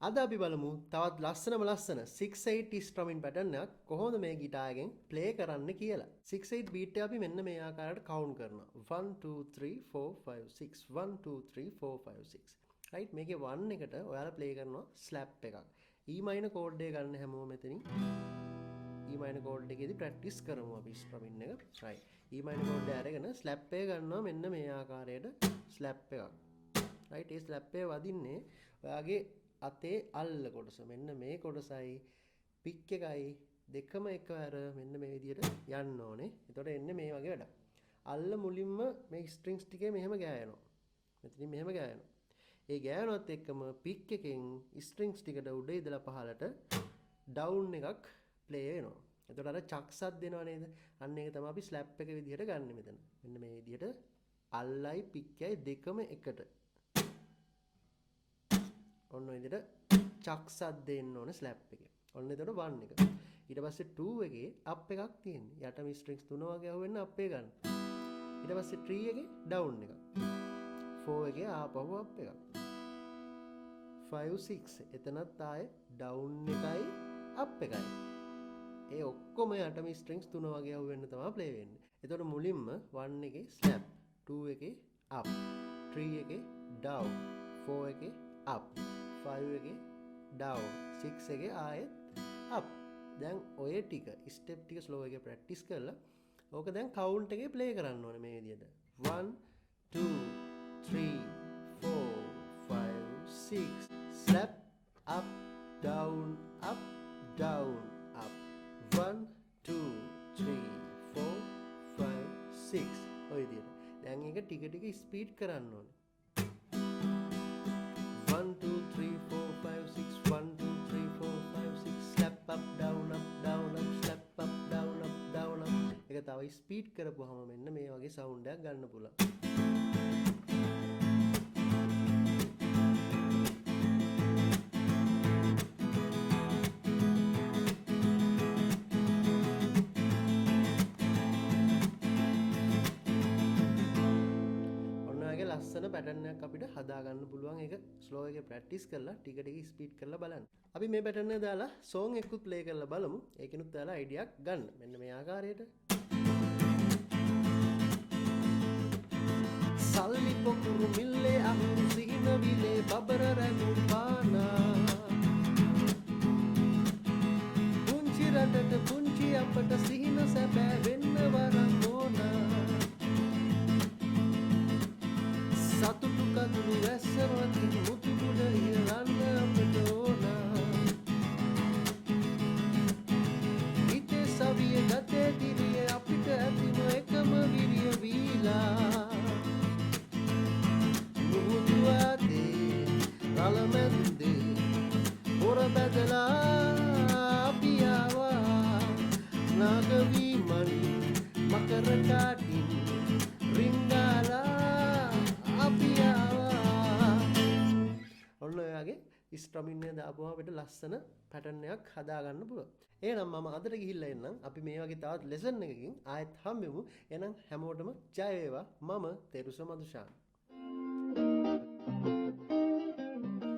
අද අපි බලමු තවත් ලස්සනම ලස්සන 6/8 ස්ට්‍රමින් පැටර්න් එකක් කොහොමද මේ ගිටාර් එකෙන් ප්ලේ කරන්න කියලා. 6/8 බීට් එක අපි මෙන්න මේ ආකාරයට කවුන්ට් කරනවා. 1 2 3 4 5 6 1 2 3 4 5 6. රයිට් මේකේ 1 එකට ඔයාලා ප්ලේ කරනවා ස්ලැප් එකක්. E minor chord එක ගන්න හැමෝම මෙතනින් E minor chord එකේදී ප්‍රැක්ටිස් කරමු අපි ස්ට්‍රමින් එක. රයිට්. E minor chord එක අරගෙන ස්ලැප් එක ගන්නවා මෙන්න මේ ආකාරයට ස්ලැප් එකක්. රයිට් ඒ ස්ලැප් එක වදින්නේ ඔයාගේ අතේ අල්ල කොටස මෙන්න මේ කොටසයි පික් එකයි දෙකම එකවර මෙන්න මේ විදිහට යන්න ඕනේ. එතකොට එන්නේ මේ වගේ වැඩක්. අල්ල මුලින්ම මේ ස්ට්‍රින්ග්ස් ටිකේ මෙහෙම ගෑවෙනවා. මෙතනින් මෙහෙම ගෑවෙනවා. ඒ ගෑවනොත් එක්කම පික් එකෙන් ස්ට්‍රින්ග්ස් ටිකට උඩ ඉඳලා පහළට ඩවුන් එකක් ප්ලේ වෙනවා. එතකොට අර චක්සක් දෙනවා නේද? අන්න ඒක තමයි අපි ස්ලැප් එක විදිහට ගන්න මෙතන. මෙන්න මේ විදිහට අල්ලයි පික්කයි දෙකම එකට ඔන්න ඔය විදිහට චක්සක් දෙන්න ඕනේ ස්ලැප් එකේ. ඔන්න එතකොට 1 එක. ඊට පස්සේ 2 එකේ අප් එකක් තියෙන්නේ. යටම ස්ට්‍රින්ග්ස් තුන වගේ අහුවෙන්න අප් එක ගන්න. ඊට පස්සේ 3 එකේ ඩවුන් එකක්. 4 එකේ ආපහු අප් එකක්. 5 6 එතනත් ආයේ ඩවුන් එකයි අප් එකයි. ඒ ඔක්කොම යටම ස්ට්‍රින්ග්ස් තුන වගේ අහුවෙන්න තමයි ප්ලේ වෙන්නේ. එතකොට මුලින්ම 1 එකේ ස්ලැප්, 2 එකේ අප්, 3 එකේ ඩවුන්, 4 එකේ අප්, 5 එකේ down 6 එකේ ආයෙත් up. දැන් ඔය ටික ස්ටෙප් ටික ස්ලෝ එකේ ප්‍රැක්ටිස් කරලා ඕක දැන් කවුන්ට් එකේ ප්ලේ කරන්න ඕනේ මේ විදිහට 1 2 3 4 5 6 slap up down up down up 1 2 3 4 5 6 ඔය විදිහට. දැන් ඒක ටික ටික ස්පීඩ් කරන්න ඕනේ 1 2 3 4 5 6 1 2 3 4 5 6 slap up down slap up down up. ඒක තව ස්පීඩ් කරපුවාම මෙන්න මේ වගේ සවුන්ඩ් එකක් ගන්න පුළුවන්. ලස්සන පැටර්න් එකක් අපිට හදා ගන්න පුළුවන්. ඒක ස්ලෝ එකේ ප්‍රැක්ටිස් කරලා ටික ටික ස්පීඩ් කරලා බලන්න. අපි මේ පැටර්න් එක දාලා සෝන් එකකුත් ප්ලේ කරලා බලමු. ඒකිනුත් දාලා අයිඩියක් ගන්න. මෙන්න මේ ආකාරයට. සල්ලි පොකුරු මිල්ලේ අහුරු සිහින විලේ බබර රැඳුම් පානා. පුංචි රටට පුංචි අපට සිහින සැබෑ වෙන්න වරන් ඕනා. සතුටු කඳුළු වැස්සවතින් මුතු මුඩ ඉරලන්න අපට ඕනා. හිතේ සවිය ගතේ දිරිය අපිට ඇතිම එකම විරිය වීලා. මුහුදු අතේ රළ මැද්දේ පොර බැදලා අපි ආවා. නාගවීමන් මකර කාටින් රිංගාලා ඔන්න ඔයගේ ස්ට්‍රමින් එක දාපුවම අපිට ලස්සන පැටර්න් එකක් හදා ගන්න පුළුවන්. එහෙනම් මම අදට ගිහිල්ලා එන්නම්. අපි මේ වගේ තවත් ලෙසන් එකකින් ආයෙත් හම්බෙමු. එහෙනම් හැමෝටම ජය වේවා. මම තෙරුස මදුෂාන්.